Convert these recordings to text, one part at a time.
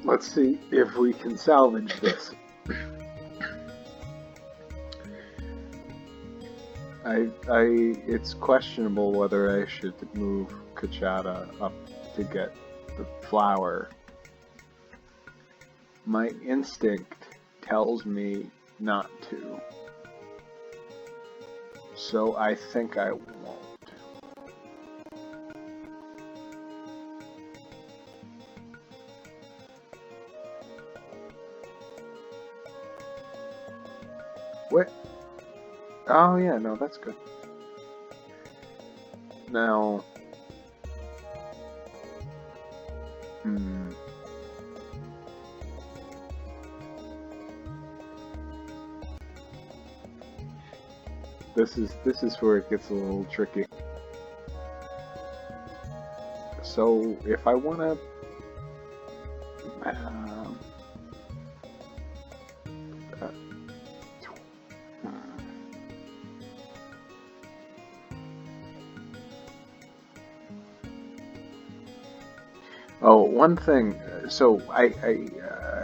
Let's see if we can salvage this. It's questionable whether I should move Kachata up to get the flower. My instinct tells me not to. So I think I won't. What? Oh yeah, no, that's good. Now, this is where it gets a little tricky. So if I wanna, oh, one thing. So I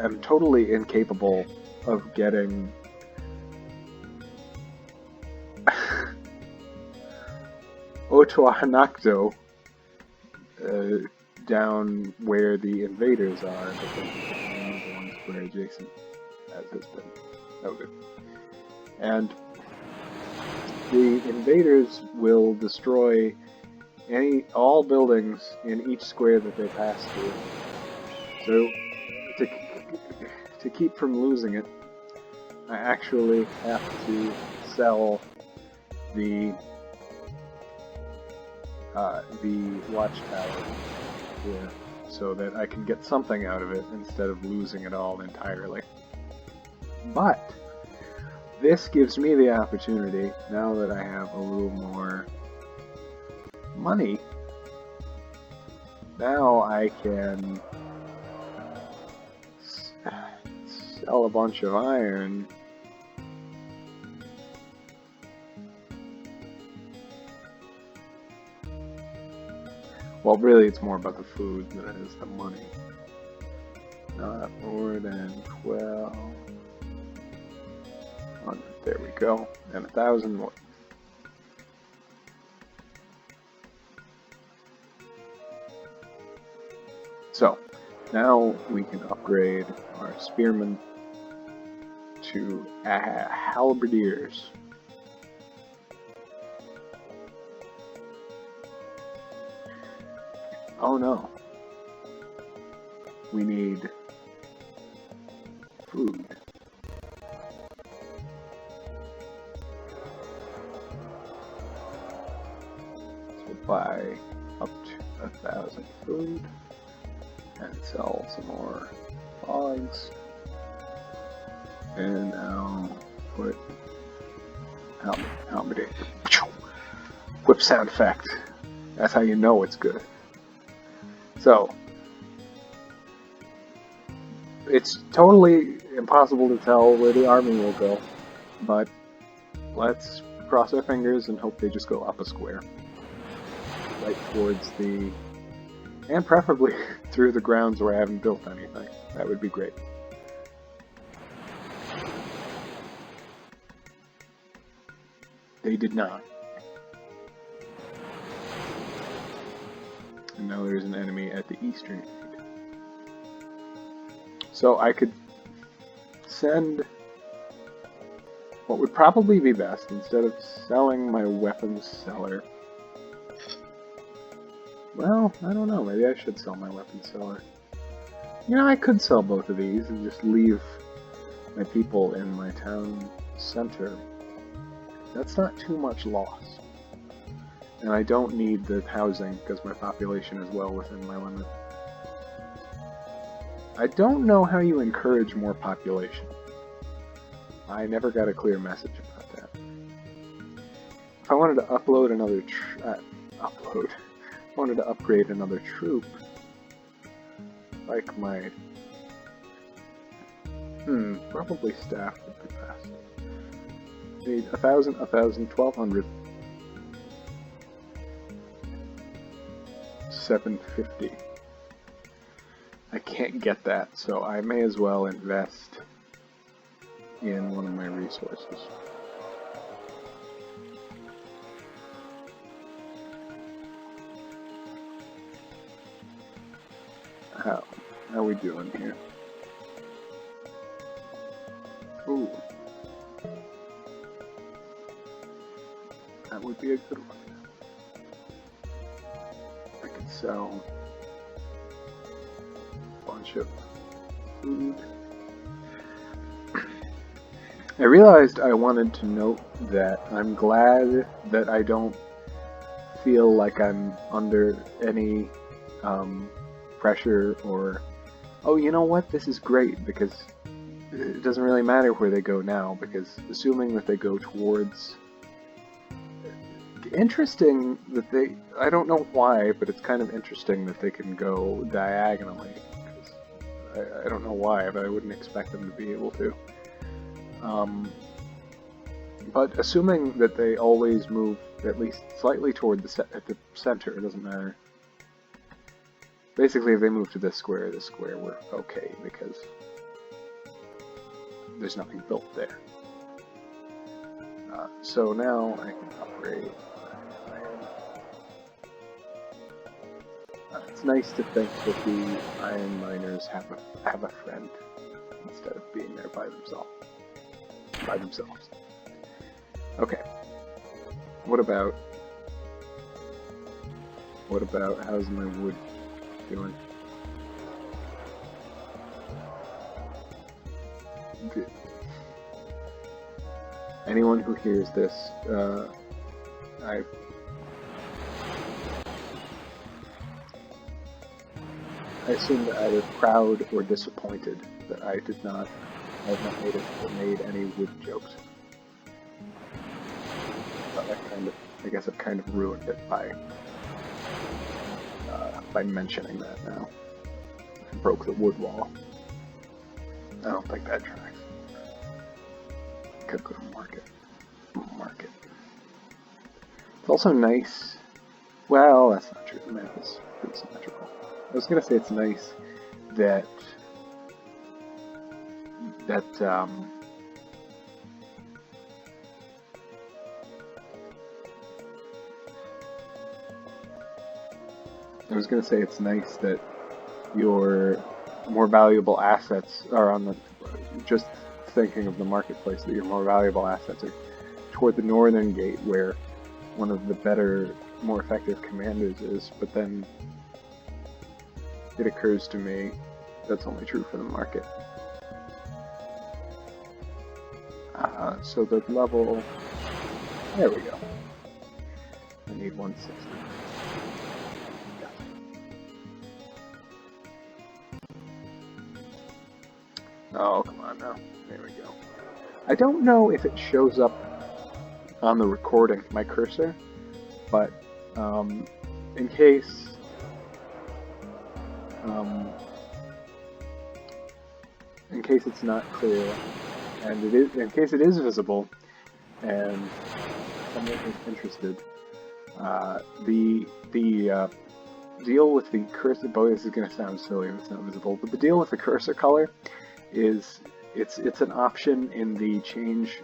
am totally incapable of getting Otohanakdo down where the invaders are, because the one square adjacent, as has been noted. And the invaders will destroy all buildings in each square that they pass through. So, to keep from losing it, I actually have to sell the watchtower here, so that I can get something out of it instead of losing it all entirely. But this gives me the opportunity, now that I have a little more money, now I can sell a bunch of iron. Well, really, it's more about the food than it is the money. Not more than 12. There we go. And 1,000 more. So, now we can upgrade our spearmen to halberdiers. Oh no. We need food. So buy up to 1,000 food and sell some more logs. And now put halberdier. Whip sound effect. That's how you know it's good. So, it's totally impossible to tell where the army will go, but let's cross our fingers and hope they just go up a square. Right towards the... and preferably through the grounds where I haven't built anything. That would be great. They did not. And now there's an enemy at the eastern end. So I could send what would probably be best, instead of selling my weapons seller. Well, I don't know, maybe I should sell my weapons seller. You know, I could sell both of these and just leave my people in my town center. That's not too much loss. And I don't need the housing, because my population is well within my limit. I don't know how you encourage more population. I never got a clear message about that. If I wanted to upload another I wanted to upgrade another troop, like my... probably staff would be best. Need 1,000, 1,000, 1,200. 750. I can't get that, so I may as well invest in one of my resources. How are we doing here? Ooh. That would be a good one. I could sell a bunch of food. I realized I wanted to note that I'm glad that I don't feel like I'm under any pressure or, oh, you know what, this is great, because it doesn't really matter where they go now, because assuming that they go towards... Interesting that they... I don't know why, but it's kind of interesting that they can go diagonally. I don't know why, but I wouldn't expect them to be able to. But assuming that they always move at least slightly toward at the center, it doesn't matter. Basically, if they move to this square, we're okay, because there's nothing built there. So now I can upgrade iron. It's nice to think that the iron miners have a friend instead of being there by themselves. Okay. What about how's my wood doing? Good. Anyone who hears this, I assume that either proud or disappointed that I have not made any wood jokes. But I guess I've kind of ruined it by mentioning that now. I broke the wood wall. I don't think that tracks. Could go to market. It's also nice. Well, that's not true. The map is pretty symmetrical. I was gonna say it's nice that your more valuable assets are on the, just thinking of the marketplace, that your more valuable assets are toward the northern gate, where one of the better, more effective commanders is, but then it occurs to me that's only true for the market. So the level, there we go. I need 160. Oh, come on now. There we go. I don't know if it shows up on the recording, my cursor, but in case it's not clear, and in case it is visible, and someone is interested, the deal with the cursor, boy, this is going to sound silly if it's not visible, but the deal with the cursor color is it's an option in the change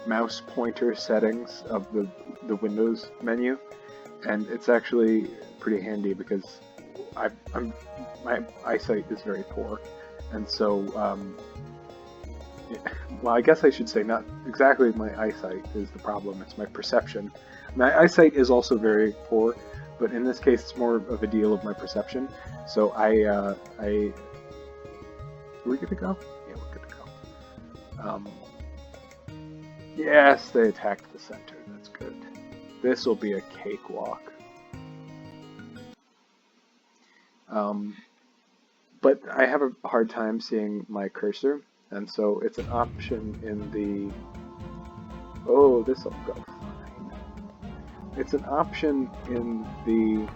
mouse pointer settings of the Windows menu, and it's actually pretty handy because my eyesight is very poor, and so well, I guess I should say not exactly my eyesight is the problem, it's my perception. My eyesight is also very poor, but in this case it's more of a deal of my perception. So are we good to go? Yeah, we're good to go. Yes, they attacked the center. That's good. This will be a cakewalk. But I have a hard time seeing my cursor, and so it's an option in the... Oh, this'll go fine. It's an option in the...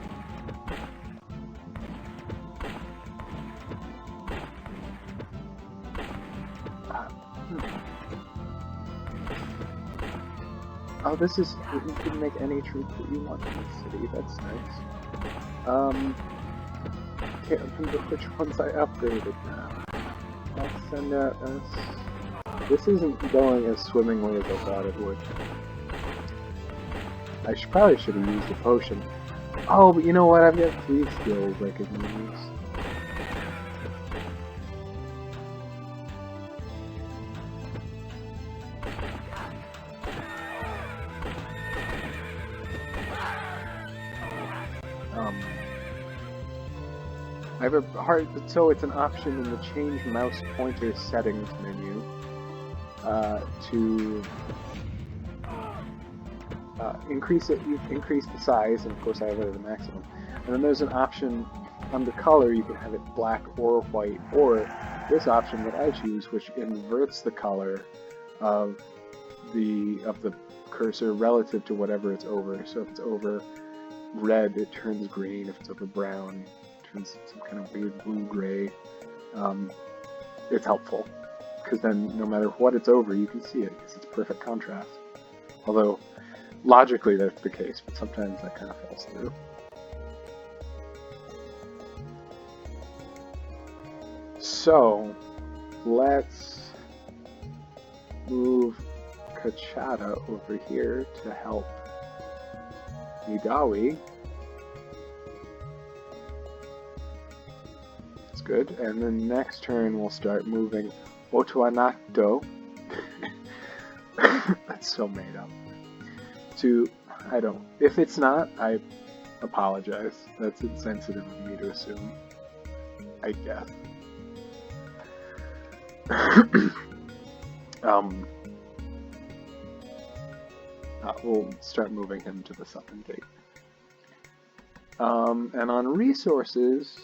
Oh, this is... You can make any troop that you want in the city. That's nice. can't remember which ones I upgraded now. Let's send out us. This isn't going as swimmingly as I thought it would. I probably should have used a potion. Oh, but you know what? I've got 3 skills I could use. I have a hard, so it's an option in the change mouse pointer settings menu to increase it. You increase the size, and of course I have it at the maximum. And then there's an option under color. You can have it black or white, or this option that I choose, which inverts the color of the cursor relative to whatever it's over. So if it's over red, it turns green. If it's over brown, some kind of weird blue-gray. It's helpful, because then no matter what it's over, you can see it, because it's perfect contrast. Although, logically that's the case, but sometimes that kind of falls through. So, let's move Kachata over here to help Nidawi. Good, and then next turn we'll start moving Otuanakto. That's so made up. To, I don't, if it's not, I apologize. That's insensitive of me to assume. I guess. We'll start moving him to the southern gate. And on resources,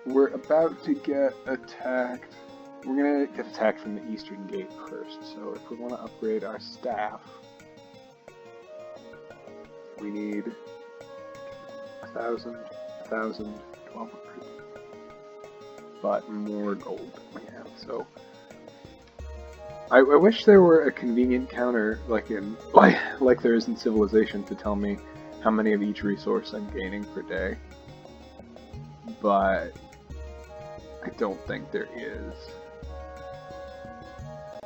we're about to get attacked. We're gonna get attacked from the eastern gate first. So if we want to upgrade our staff, we need 1,000, 1,000, 1,200. But more gold than we have. So I wish there were a convenient counter like there is in Civilization to tell me how many of each resource I'm gaining per day. But I don't think there is.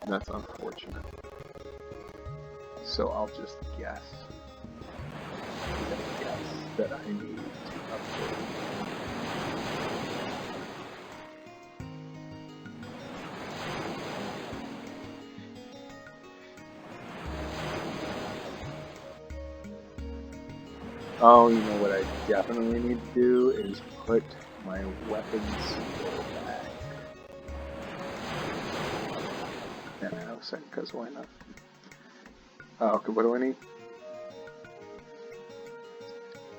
That's unfortunate. So I'll just guess. That I need to upgrade. Oh, you know what I definitely need to do is put my weapons back. And housing, because why not? Oh, okay, what do I need?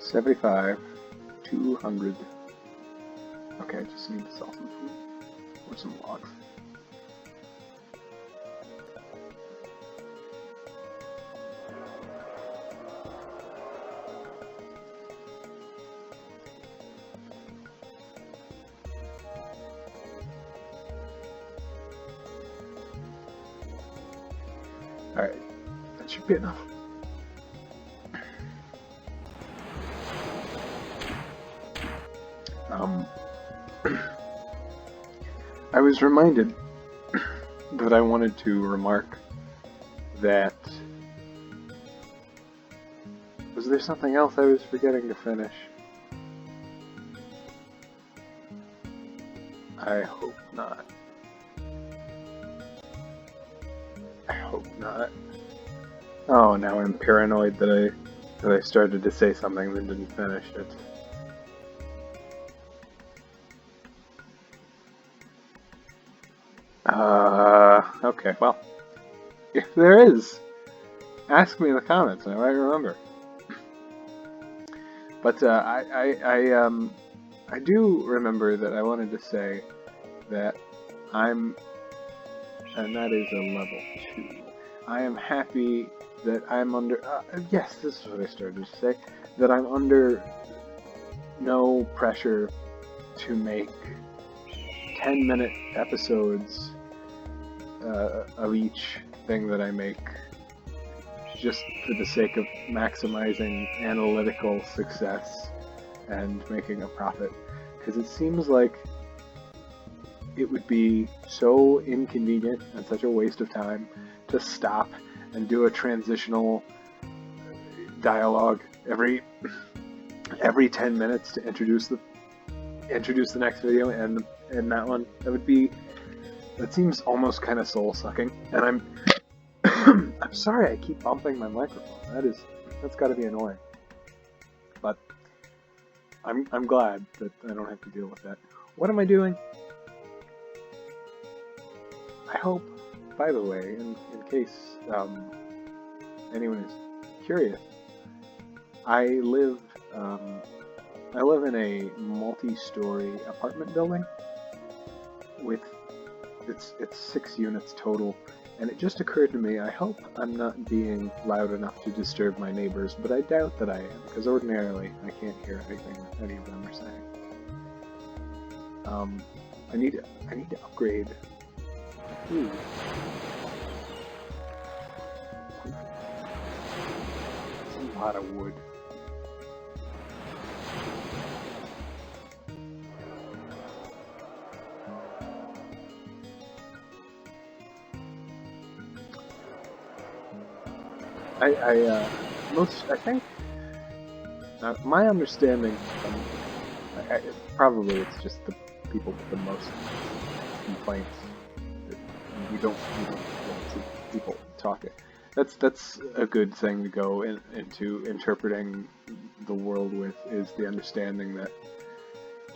75, 200. Okay, I just need to sell some food. Or some logs. Alright, that should be enough. I was reminded that I wanted to remark that... Was there something else I was forgetting to finish? I hope not. I hope not. Oh, now I'm paranoid that I started to say something and didn't finish it. Okay, well, if there is, ask me in the comments and I might remember. But I do remember that I wanted to say that and that is a level 2. I am happy that I'm under, yes, this is what I started to say, that I'm under no pressure to make 10-minute episodes of each thing that I make, just for the sake of maximizing analytical success. and making a profit, because it seems like it would be so inconvenient and such a waste of time to stop and do a transitional dialogue every 10 minutes to introduce the next video and that one. That seems almost kind of soul sucking, and I'm sorry I keep bumping my microphone. That's got to be annoying, but I'm glad that I don't have to deal with that. What am I doing? I hope, by the way, in case anyone is curious, I live in a multi-story apartment building with it's 6 units total, and it just occurred to me, I hope I'm not being loud enough to disturb my neighbors, but I doubt that I am, because ordinarily I can't hear anything that any of them are saying. I need to upgrade. Ooh. That's a lot of wood. I think my understanding, probably it's just the people with the most complaints. You don't see people talking. That's a good thing to go into interpreting the world with, is the understanding that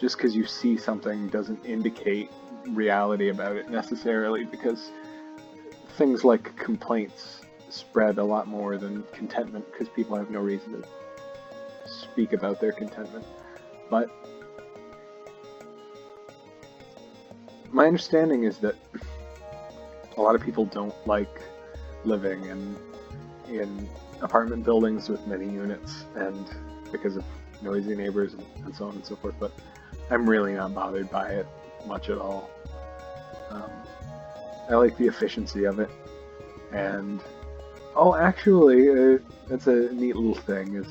just because you see something doesn't indicate reality about it necessarily, because things like complaints spread a lot more than contentment, because people have no reason to speak about their contentment. But my understanding is that a lot of people don't like living in apartment buildings with many units, and because of noisy neighbors and so on and so forth, but I'm really not bothered by it much at all. I like the efficiency of it, and actually, that's a neat little thing.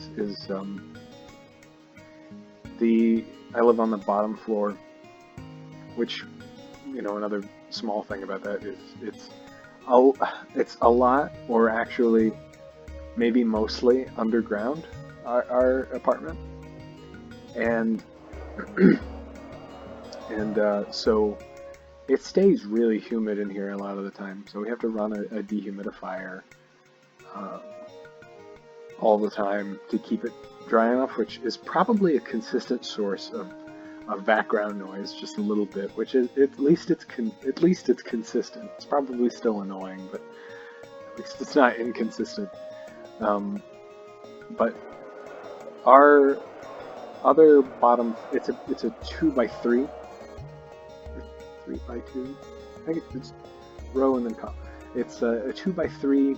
I live on the bottom floor, which, another small thing about that is it's a lot, or actually maybe mostly underground, our apartment, and so it stays really humid in here a lot of the time, so we have to run a dehumidifier all the time to keep it dry enough, which is probably a consistent source of background noise, just a little bit, which is at least it's consistent. It's probably still annoying, but at least it's not inconsistent. But our other bottom, it's a 2x3, 3x2. I think it's row and then column. It's a 2x3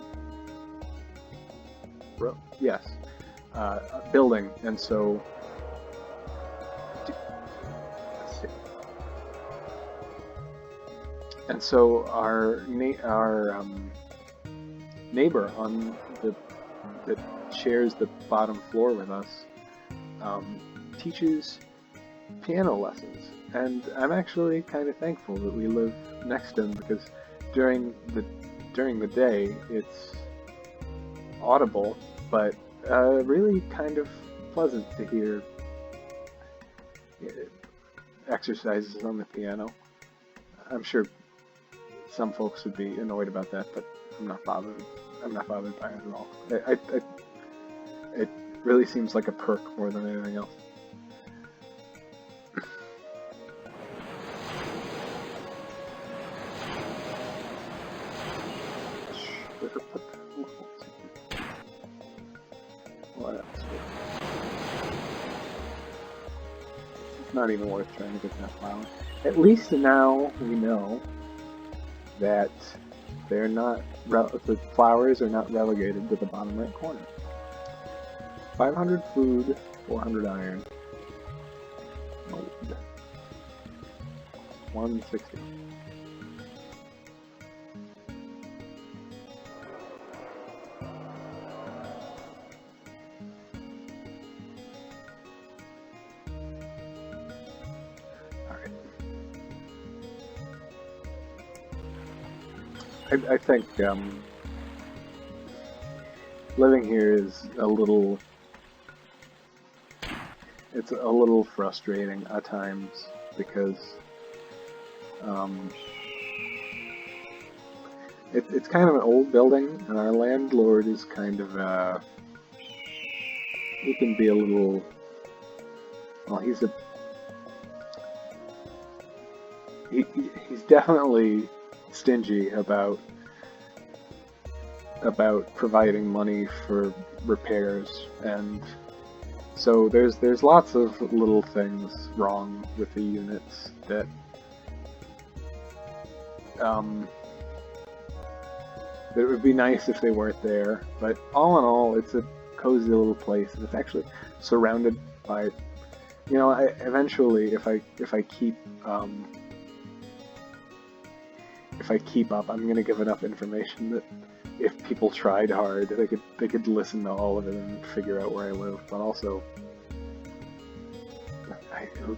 row. Yes, building, and so. And so our neighbor on that shares the bottom floor with us teaches piano lessons, and I'm actually kind of thankful that we live next to him, because during the day it's audible, but really kind of pleasant to hear exercises on the piano. I'm sure some folks would be annoyed about that, but I'm not bothered. I'm not bothered by it at all. It really seems like a perk more than anything else. What else? It's not even worth trying to get that flower. At least now we know that the flowers are not relegated to the bottom right corner. 500 food, 400 iron. Mold. 160. I think living here is it's a little frustrating at times because it's kind of an old building, and our landlord is kind of he can be a little, well, he's definitely stingy about providing money for repairs, and so there's lots of little things wrong with the units that it would be nice if they weren't there, but all in all, it's a cozy little place, and it's actually surrounded by, you know, eventually, if I keep up, I'm gonna give enough information that if people tried hard, they could listen to all of it and figure out where I live. But also, who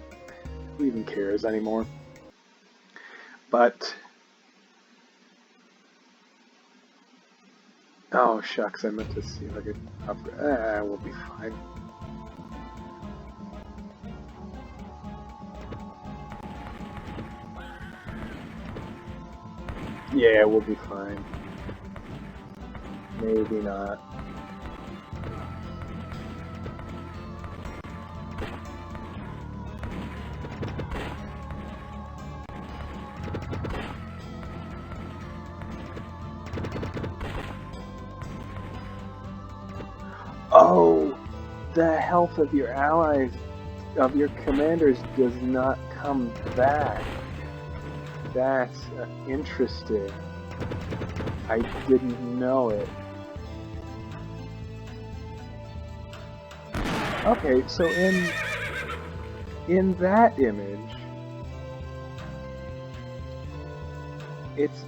even cares anymore? But oh shucks, I meant to see if I could upgrade. We'll be fine. Yeah, we'll be fine. Maybe not. Oh, the health of your allies, of your commanders, does not come back. That's interesting. I didn't know it. Okay, so in that image,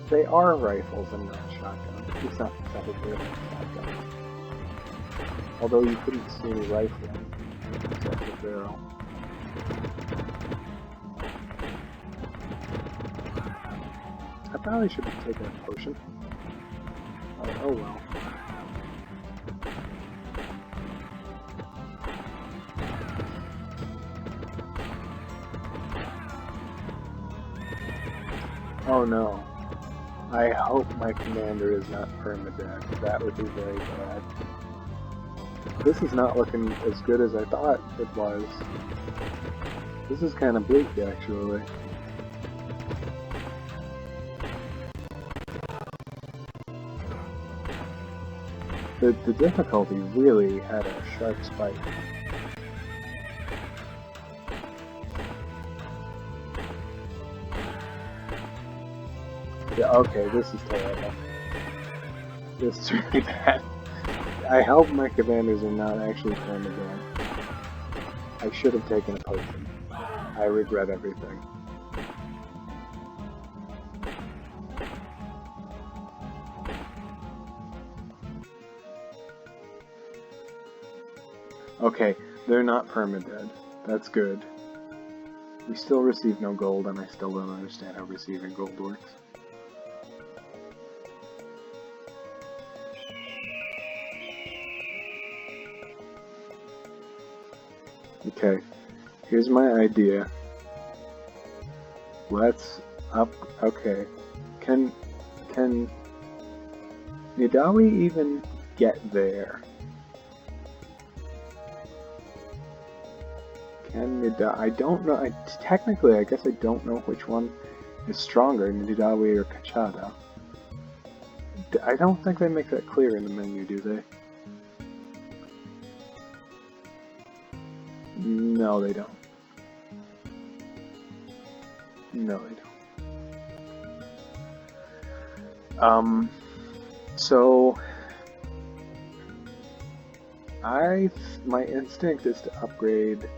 they are rifles and not shotguns. It's not technically a shotgun. Although you couldn't see any rifle except the barrel. I probably should have taken a potion. Oh well. Oh no. I hope my commander is not permadead. That would be very bad. This is not looking as good as I thought it was. This is kind of bleak, actually. The difficulty really had a sharp spike. Yeah, okay, this is terrible. This is really bad. I hope my commanders are not actually permadead. I should have taken a potion. I regret everything. Okay, they're not permadead. That's good. We still receive no gold, and I still don't understand how receiving gold works. Okay, here's my idea. Let's up. Okay, can Nidawi even get there? I don't know. Technically, I guess I don't know which one is stronger, Nidawi or Kachada. I don't think they make that clear in the menu, do they? No, they don't. No, they don't. So my instinct is to upgrade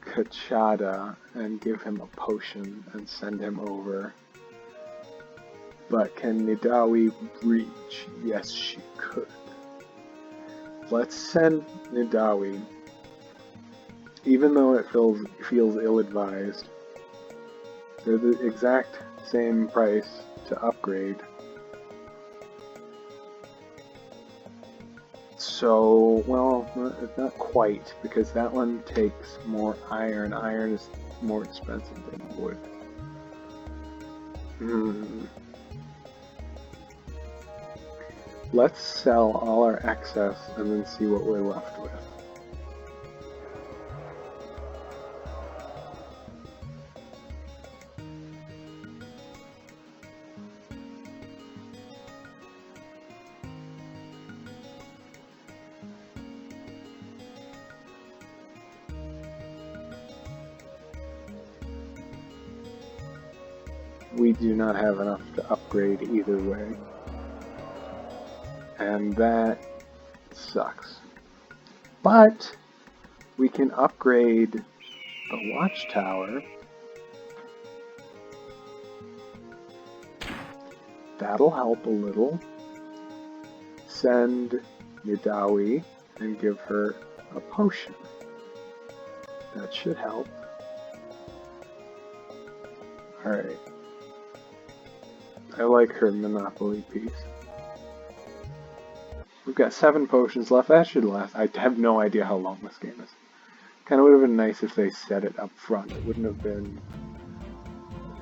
Kachada and give him a potion and send him over. But can Nidawi reach? Yes, she could. Let's send Nidawi, even though it feels ill-advised. They're the exact same price to upgrade. So, well, not quite, because that one takes more iron. Iron is more expensive than wood. Let's sell all our excess and then see what we're left with. We do not have enough to upgrade either way. And that sucks. But we can upgrade the watchtower. That'll help a little. Send Nidawi and give her a potion. That should help. Alright. I like her Monopoly piece. We've got 7 potions left. That should last. I have no idea how long this game is. Kind of would have been nice if they said it up front. It wouldn't have been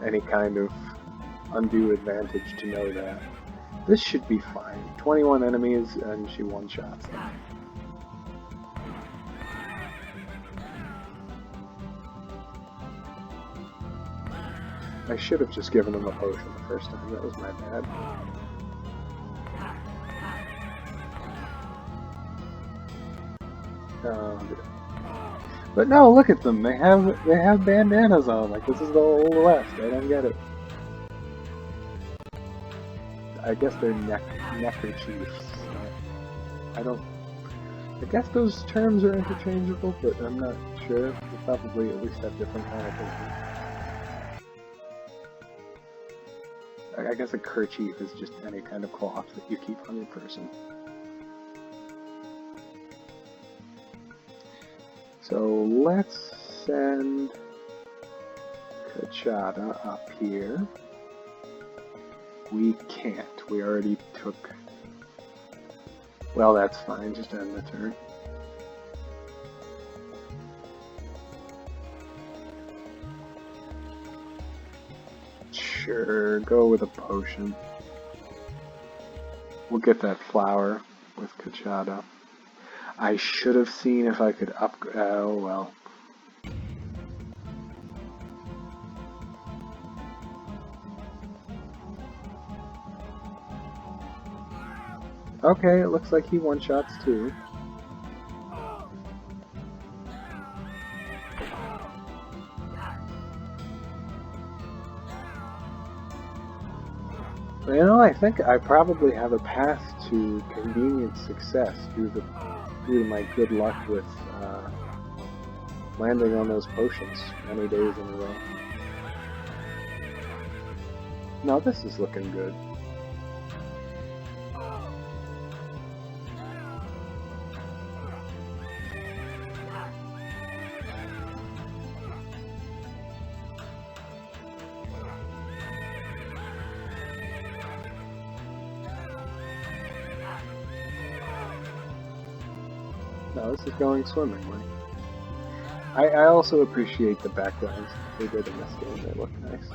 any kind of undue advantage to know that. This should be fine. 21 enemies and she one-shots them. I should have just given him a potion the first time. That was my bad. But no, look at them. They have bandanas on. Like, this is the Old West. I don't get it. I guess they're neckerchiefs. I guess those terms are interchangeable, but I'm not sure. They probably at least have different connotations. I guess a kerchief is just any kind of cloth that you keep on your person. So let's send Kachada up here. We can't. We already took... Well, that's fine. Just end the turn. Sure, go with a potion. We'll get that flower with Kachada. I should have seen if I could upgrade. Oh well. Okay, it looks like he one-shots too. You know, I think I probably have a path to convenient success due to my good luck with landing on those potions many days in a row. Now this is looking good. No, this is going swimmingly. I also appreciate the backgrounds they did in this game. They look nice.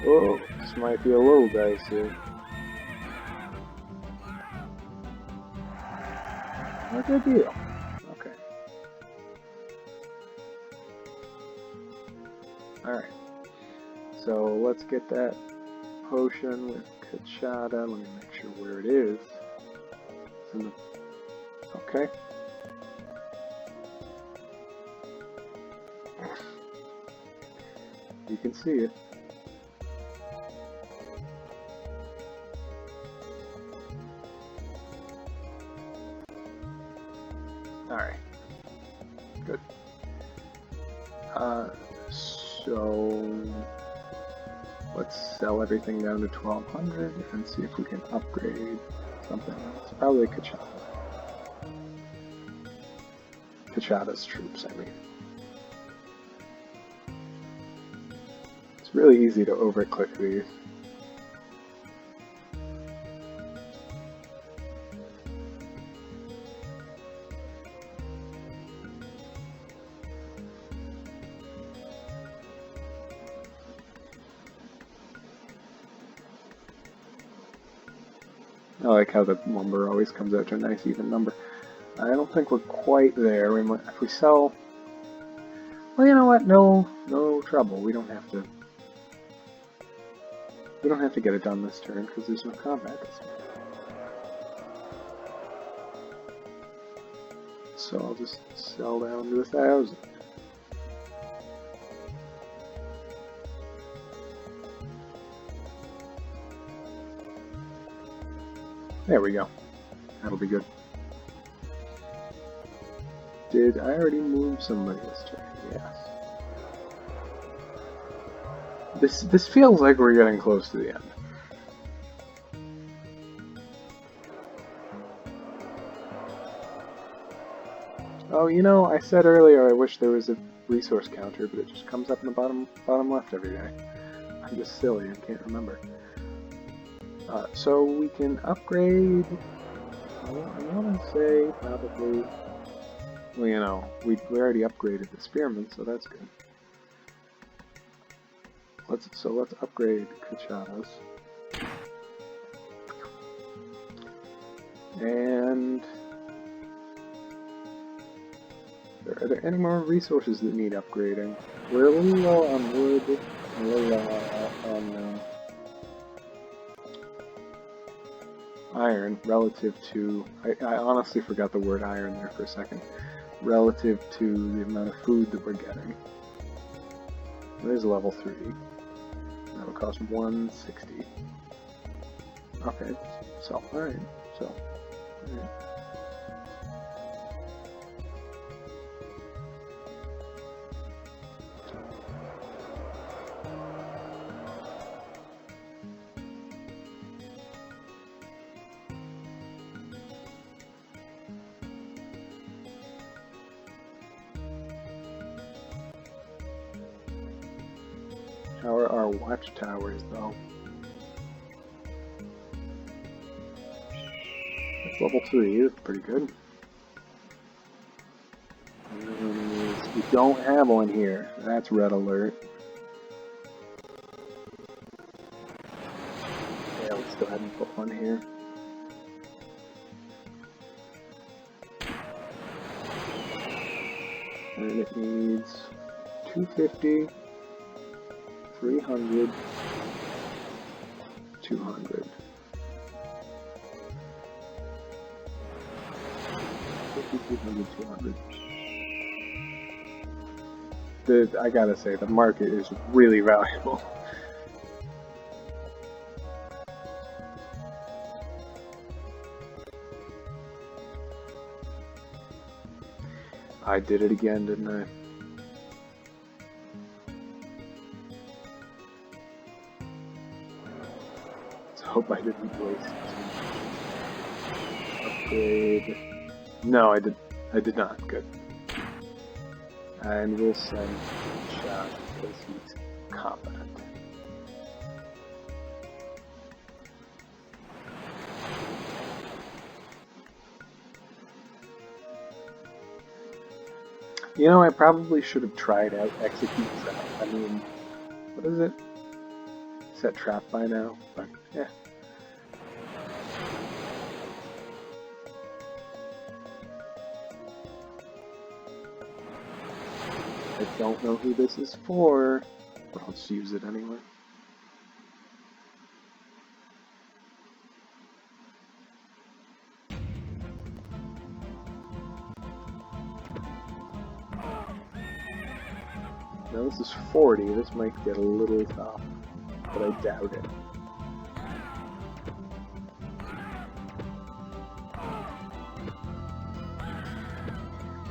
Whoa, this might be a little dicey. Not a good deal. Okay. Alright. So let's get that potion with Kachada. Let me make sure where it is. It's in the... Okay. You can see it. Alright. Good. So... let's sell everything down to 1200 and see if we can upgrade something else. Probably Kachada. Kachada's troops, I mean. It's really easy to overclick these. I like how the lumber always comes out to a nice even number. I don't think we're quite there. We might, if we sell... Well, you know what? No trouble. We don't have to... We don't have to get it done this turn because there's no combat this turn. So I'll just sell down to 1,000. There we go. That'll be good. Did I already move somebody this turn? Yes. This feels like we're getting close to the end. Oh, you know, I said earlier I wish there was a resource counter, but it just comes up in the bottom left every day. I'm just silly, I can't remember. So we can upgrade... I want to say probably... Well, you know, we already upgraded the spearmen, so that's good. Let's upgrade Kachadas. And... Are there any more resources that need upgrading? We're a little low on wood, a little low on iron relative to... I honestly forgot the word iron there for a second. Relative to the amount of food that we're getting. There's level 3. That'll cost 160. Okay, so, alright, so... Alright. How are our watchtowers, though? That's level 3, that's pretty good. We don't have one here. That's red alert. Yeah, let's go ahead and put one here. And it needs 250. 300, 200. 50, 200, 200. I gotta say, the market is really valuable. I did it again, didn't I? Hope I didn't waste too much. Upgrade. No, I did not. Good. And we'll send Shah because he's competent. You know, I probably should have tried out execute trap. I mean, what is it? Set trap by now, but yeah. I don't know who this is for, but I'll just use it anyway. Now this is 40, this might get a little tough, but I doubt it.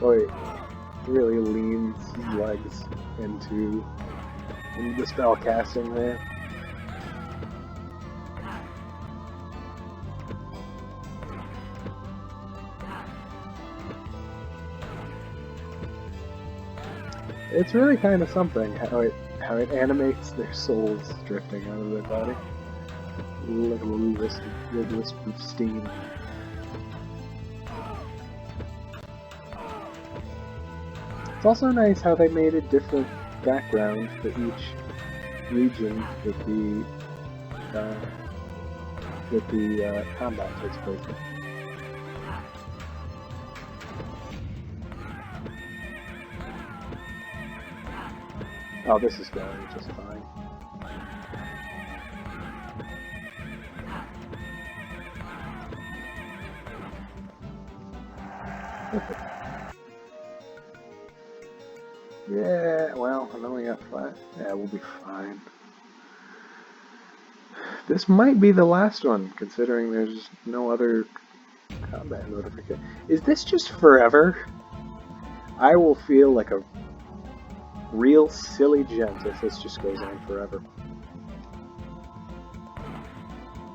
Boy, he really leans his legs into the spell casting there. It's really kind of something how it animates their souls drifting out of their body. Like a little wisp of steam. It's also nice how they made a different background for each region uh, that the combat takes place in. Oh, this is going just fine. Yeah, well, I only got 5. Yeah, we'll be fine. This might be the last one, considering there's no other combat notification. Is this just forever? I will feel like a real silly gent if this just goes on forever.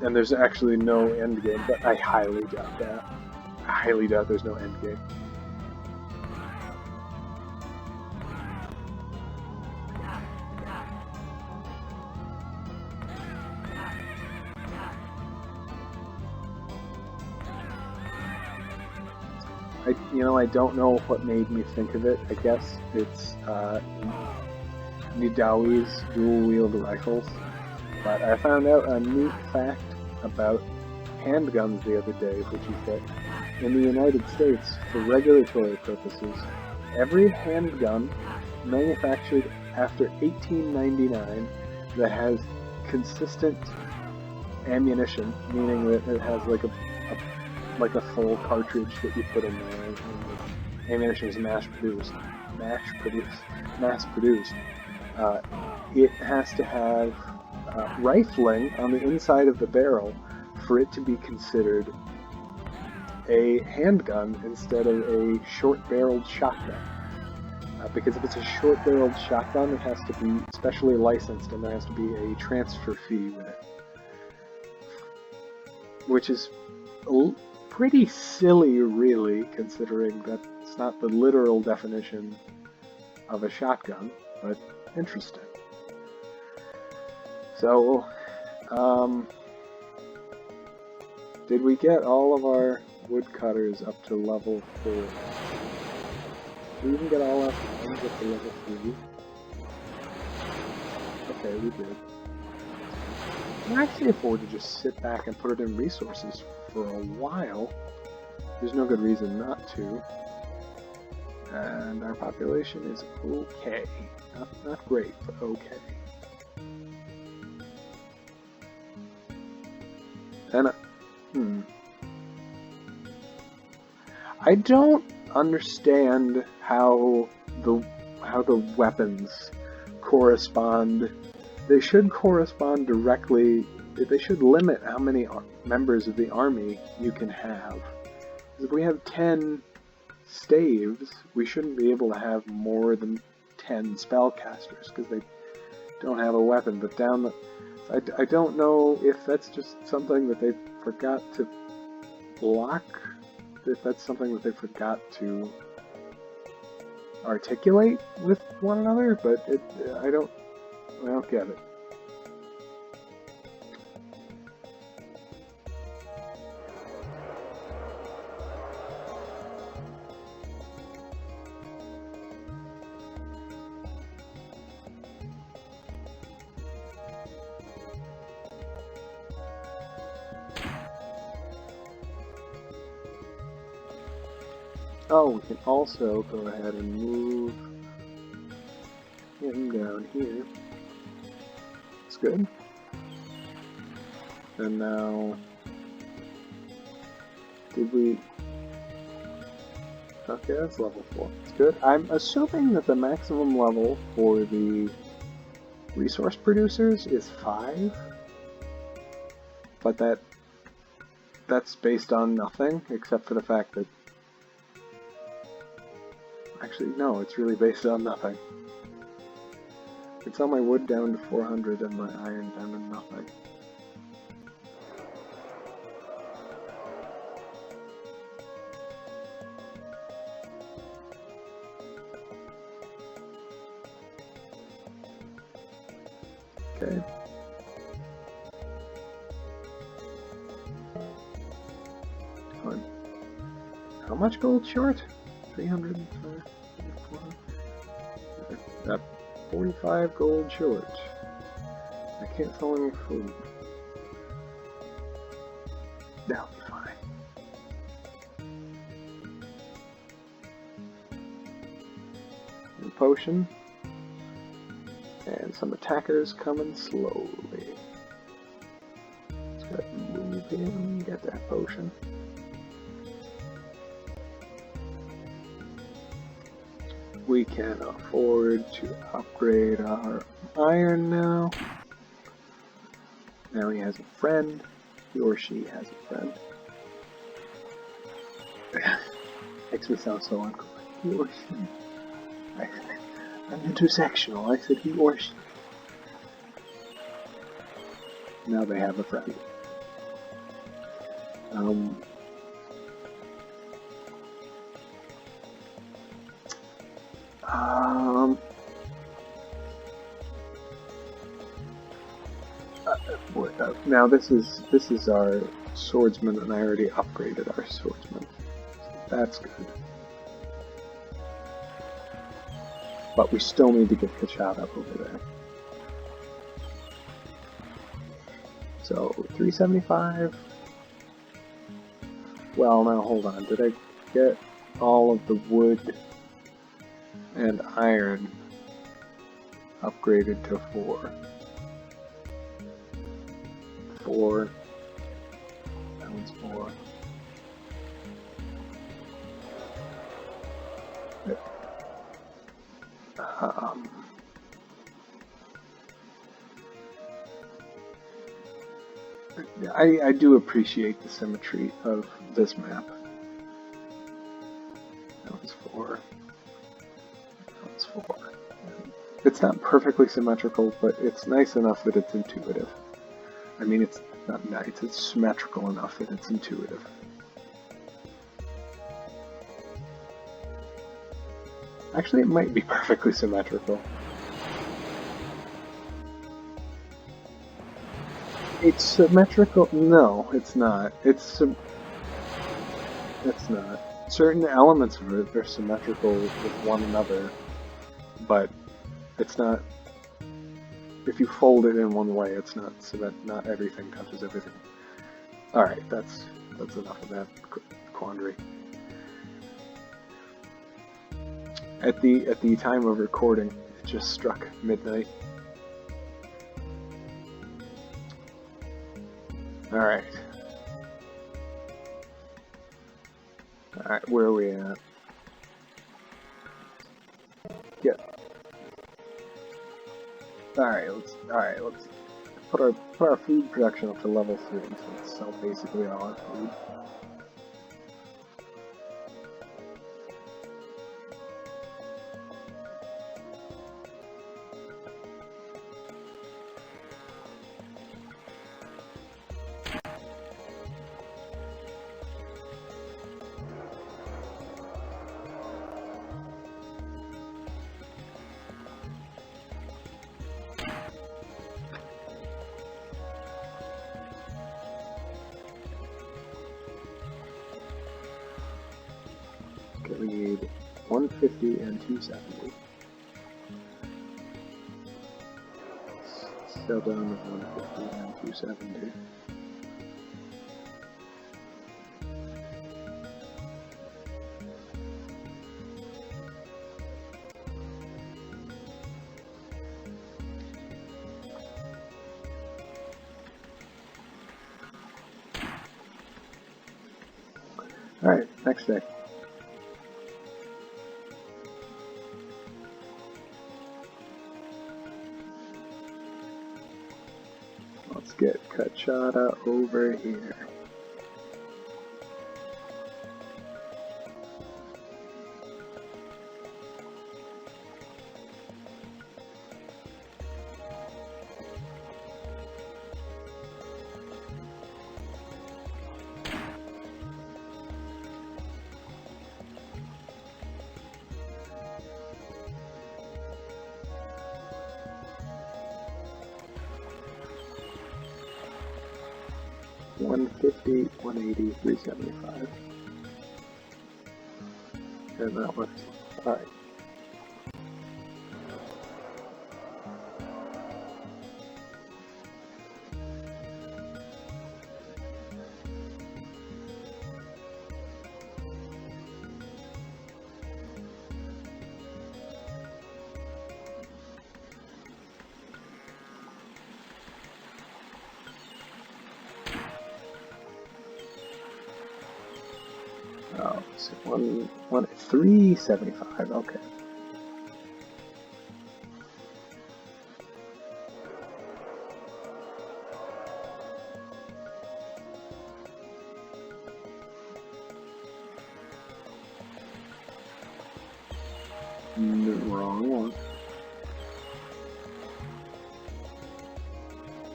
And there's actually no end game, but I highly doubt that. I highly doubt there's no end game. I don't know what made me think of it. I guess it's Nidawi's dual-wield rifles. But I found out a neat fact about handguns the other day, which is that in the United States, for regulatory purposes, every handgun manufactured after 1899 that has consistent ammunition, meaning that it has like a full cartridge that you put in there, and the ammunition is mass produced. It has to have rifling on the inside of the barrel for it to be considered a handgun instead of a short-barreled shotgun. Because if it's a short-barreled shotgun, it has to be specially licensed, and there has to be a transfer fee with it, which is pretty silly, really, considering that's not the literal definition of a shotgun, but interesting. So, did we get all of our woodcutters up to level 4? Did we even get all our friends up to level 3? Okay, we did. I can actually afford to just sit back and put it in resources for a while. There's no good reason not to. And our population is okay. Not great, but okay. And I don't understand how the weapons correspond. They should correspond directly. They should limit how many members of the army you can have. If we have 10 staves, we shouldn't be able to have more than 10 spellcasters because they don't have a weapon. But I don't know if that's just something that they forgot to block, if that's something that they forgot to articulate with one another, but I don't get it. Oh, we can also go ahead and move him down here. That's good. And now, did we... Okay, that's level 4. That's good. I'm assuming that the maximum level for the resource producers is 5. But that's based on nothing, except for the fact that... Actually, no, it's really based on nothing. It's on my wood down to 400 and my iron down to nothing. Okay. Fine. How much gold short? 305. 45 gold short. I can't sell any food. That'll be fine. A potion. And some attackers coming slowly. Let's go ahead and move in, get that potion. We can afford to upgrade our iron now. Now he has a friend. He or she has a friend. Makes me sound so uncool. He or she. I'm intersectional. I said he or she. Now they have a friend. Now this is our swordsman, and I already upgraded our swordsman. So that's good. But we still need to get Kachada over there. So 375. Well, now hold on. Did I get all of the wood and iron upgraded to 4? 4. That one's 4. I do appreciate the symmetry of this map. That was 4. That was 4. It's not perfectly symmetrical, but it's nice enough that it's intuitive. I mean, it's not nice, it's symmetrical enough that it's intuitive. Actually, it might be perfectly symmetrical. It's symmetrical? No, it's not. It's not. Certain elements of it are symmetrical with one another, but it's not. If you fold it in one way, it's not so that not everything touches everything. All right, that's enough of that quandary. At the time of recording, it just struck midnight. Alright. Alright, where are we at? Get. Alright, let's put our food production up to level 3, so let's sell basically all our food. Okay, we need 150 and 270. Sell down to 150 and 270. Alright, next day. Let's get Kachada over here. 150, 180, 375. And that works. Alright. Oh, so 375, okay. Wrong one.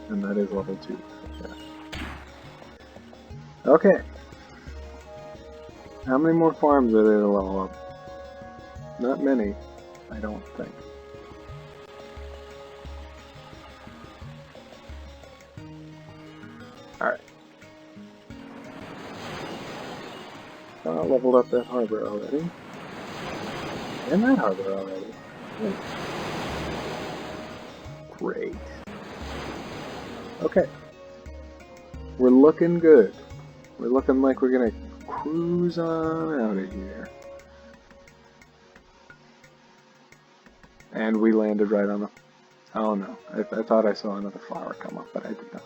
And that is level 2. Okay. Okay. How many more farms are there to level up? Not many, I don't think. Alright. Leveled up that harbor already. And that harbor already. Great. Okay. We're looking good. We're looking like we're gonna cruise on out of here. And we landed right on the... Oh no, I thought I saw another flower come up, but I did not.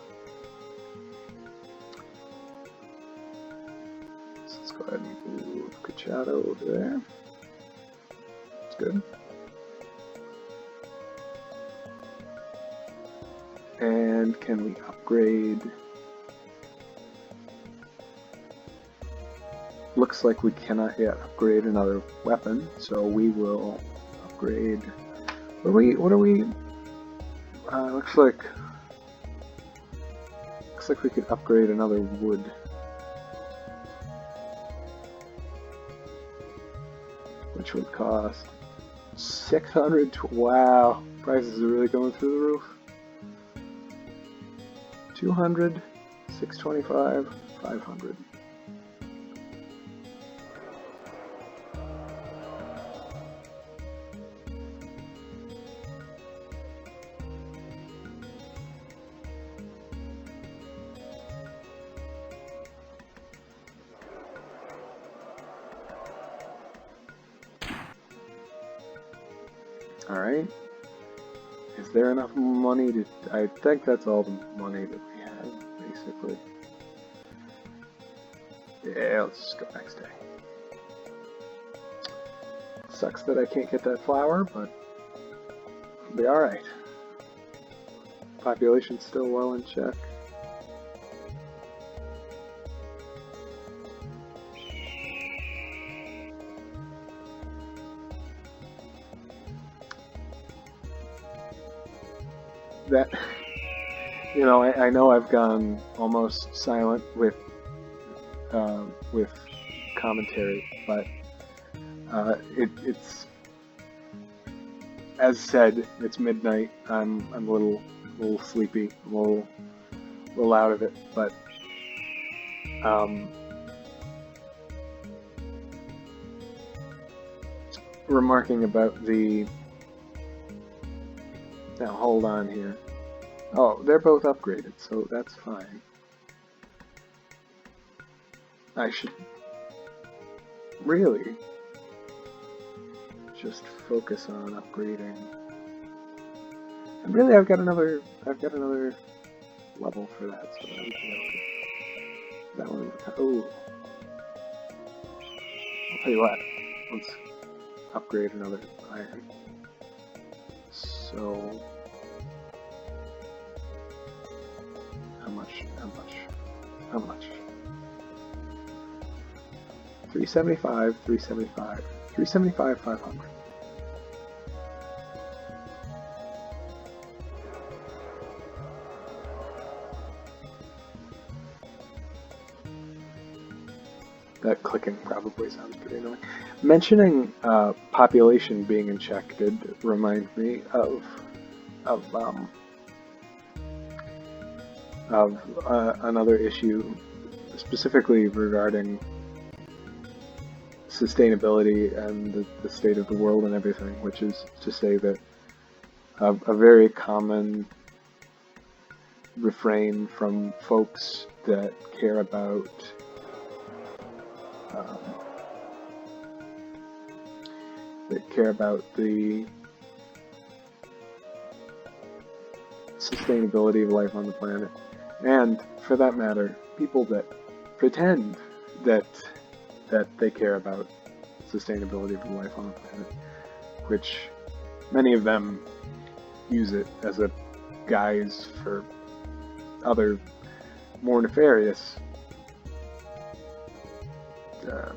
So let's go ahead and move Cachado over there. That's good. And can we upgrade... Looks like we cannot yet upgrade another weapon, so we will upgrade... What are we... looks like we could upgrade another wood. Which would cost 600. Wow, prices are really going through the roof. 200, 625, 500. Alright. Is there enough money to... I think that's all the money that we have, basically. Yeah, let's just go next day. Sucks that I can't get that flower, but it'll be alright. Population's still well in check. That, you know, I know I've gone almost silent with commentary, but it's as said. It's midnight. I'm a little sleepy. I'm a little out of it, but remarking about the... Now hold on here. Oh, they're both upgraded, so that's fine. I should really just focus on upgrading. And really, I've got another level for that, so that one. Oh, I'll tell you what. Let's upgrade another iron. So, how much? 375, 375, 375, 500. That clicking probably sounds pretty annoying. Mentioning population being in check did remind me of of another issue specifically regarding sustainability and the state of the world and everything, which is to say that a very common refrain from folks that care about um, the sustainability of life on the planet, and for that matter, people that pretend that they care about sustainability of life on the planet, which many of them use it as a guise for other more nefarious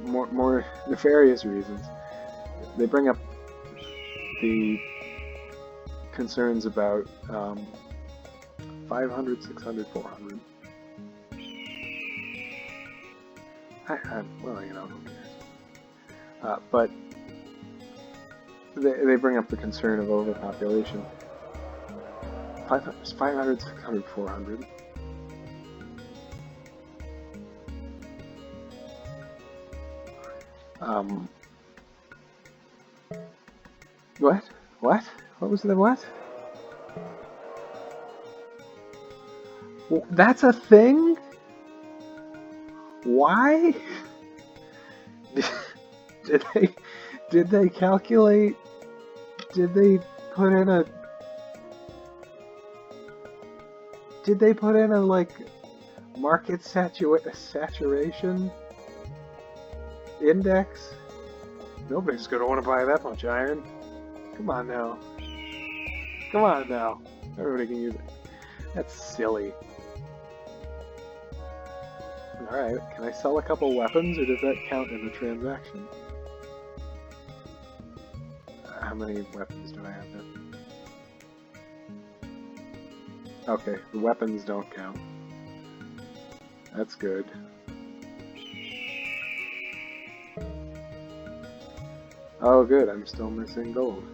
more nefarious reasons. They bring up the concerns about 500, 600, 400. Well, you know, who cares? But they bring up the concern of overpopulation. 500, 600, 400. What? What? What was the what? Well, that's a thing? Why? Did they calculate? Did they put in a like market saturation index? Nobody's gonna want to buy that much iron. Come on now. Come on now. Everybody can use it. That's silly. Alright, can I sell a couple weapons, or does that count as a transaction? How many weapons do I have then? Okay, the weapons don't count. That's good. Oh good, I'm still missing gold.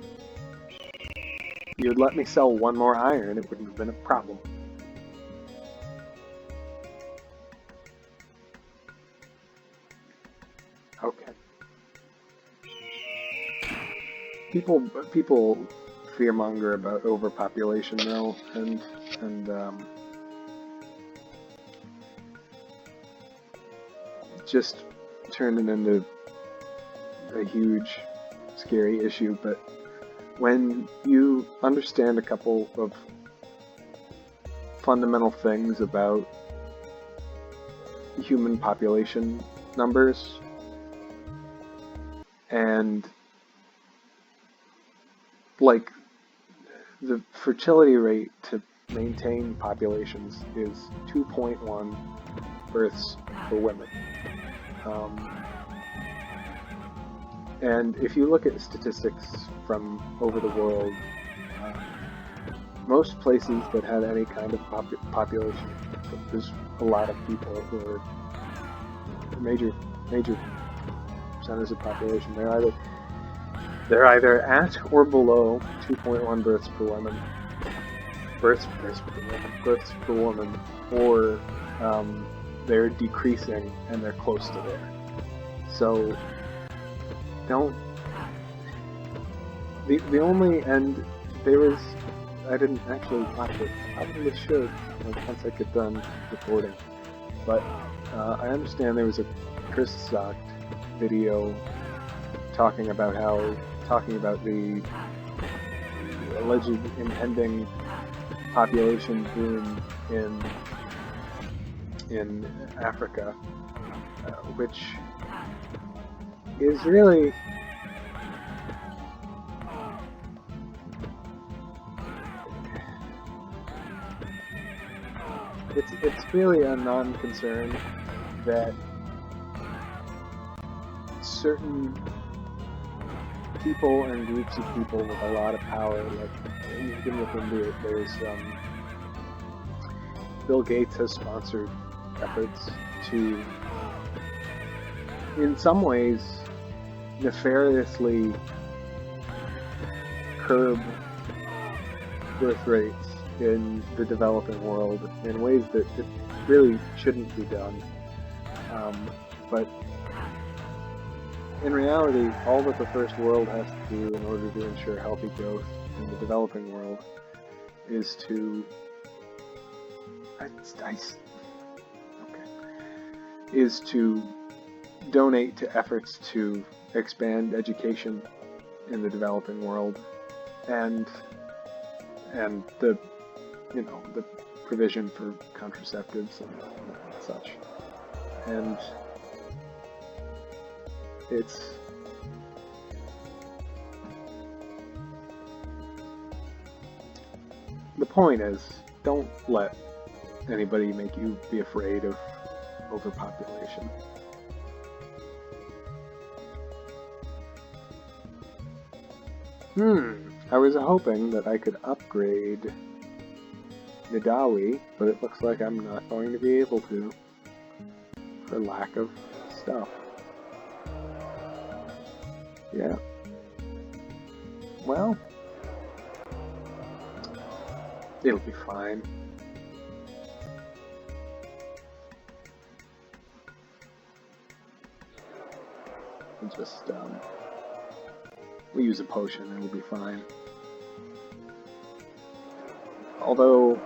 You'd let me sell one more iron, it wouldn't have been a problem. Okay. People fearmonger about overpopulation though, and just turn it into a huge, scary issue. But when you understand a couple of fundamental things about human population numbers, and like the fertility rate to maintain populations is 2.1 births for women. And if you look at statistics from over the world, most places that have any kind of population, there's a lot of people who are major centers of population. They're either at or below 2.1 births per woman, births per woman, or they're decreasing and they're close to there. So the only, and there was, I didn't actually watch it, I probably should once I get done recording, but I understand there was a Chris Socked video talking about the alleged impending population boom in Africa, which is really it's really a non-concern that certain people and groups of people with a lot of power, like you can look into it, there's Bill Gates has sponsored efforts to, in some ways, nefariously curb birth rates in the developing world in ways that it really shouldn't be done. But in reality, all that the first world has to do in order to ensure healthy growth in the developing world is to donate to efforts to expand education in the developing world and the the provision for contraceptives and such. And it's the point is, don't let anybody make you be afraid of overpopulation. I was hoping that I could upgrade Nidawi, but it looks like I'm not going to be able to for lack of stuff. Yeah. Well, it'll be fine. We'll just, we'll use a potion and it'll be fine. Although,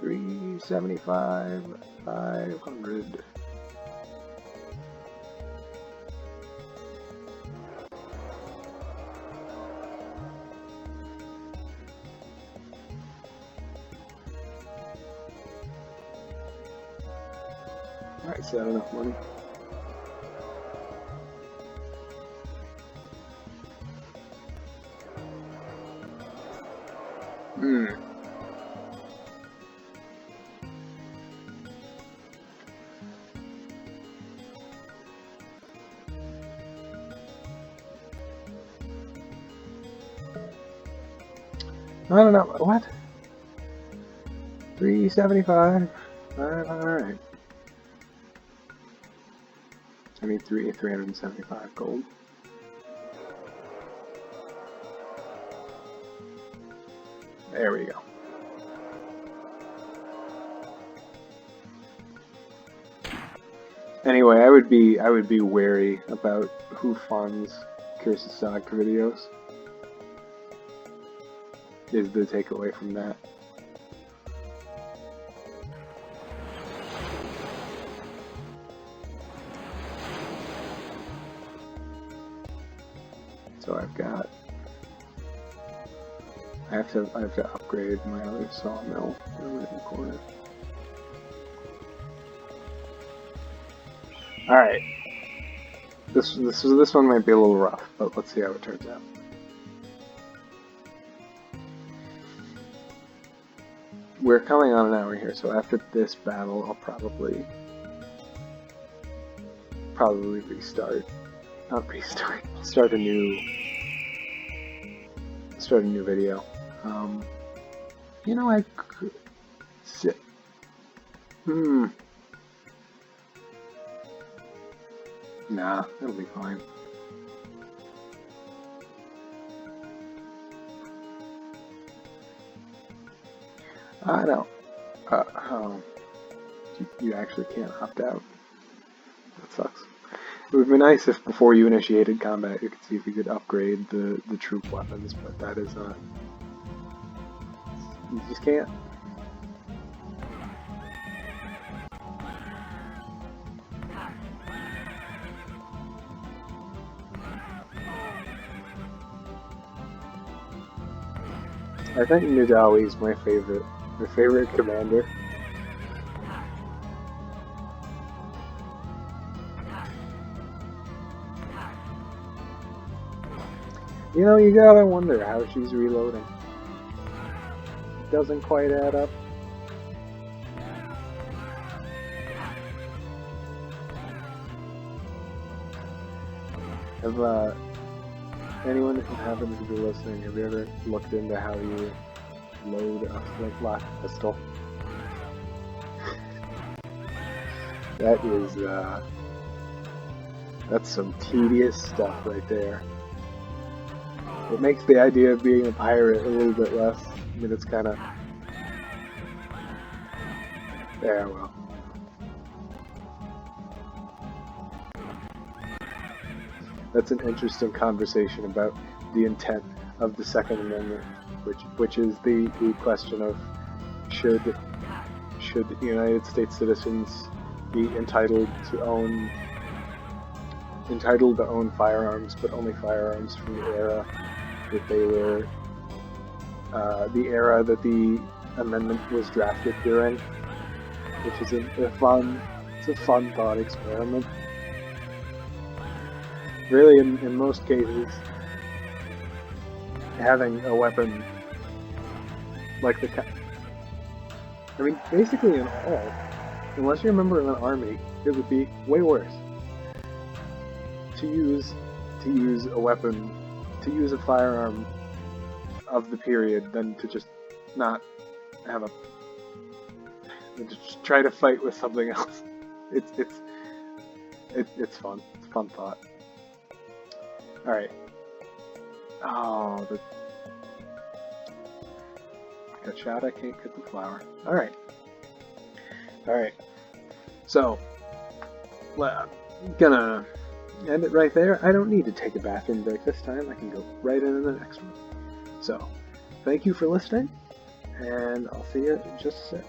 $375, $500. Alright, is that enough money? I don't know. What? 375. Alright. I need 375 gold. There we go. Anyway, I would be wary about who funds Curse's Saga videos. Is the takeaway from that. So I have to upgrade my other sawmill in the corner. All right. This one might be a little rough, but let's see how it turns out. We're coming on an hour here, so after this battle, I'll probably restart. Not restart. Start a new video. You know, I could sit. Nah, it'll be fine. I don't. You actually can't opt out. That sucks. It would be nice if before you initiated combat you could see if you could upgrade the troop weapons, but that is not. You just can't. I think Nidawi is my favorite commander. You know, you gotta wonder how she's reloading. Doesn't quite add up. Have anyone who happens to be listening, have you ever looked into how you load a flintlock pistol? That is, that's some tedious stuff right there. It makes the idea of being a pirate a little bit less. I mean, it's kind of... Yeah, well. That's an interesting conversation about the intent of the Second Amendment, which is the question of should United States citizens be entitled to own firearms, but only firearms from the era that they were, the era that the amendment was drafted during, which is a fun thought experiment. Really, in most cases, having a weapon like I mean, basically in all, unless you're a member of an army, it would be way worse to use a weapon, to use a firearm of the period than to just not have than to just try to fight with something else. It's fun. It's a fun thought. All right. Oh, got shot. I can't get the flower. All right. So, well, I'm gonna end it right there. I don't need to take a bathroom break this time. I can go right into the next one. So, thank you for listening, and I'll see you in just a sec.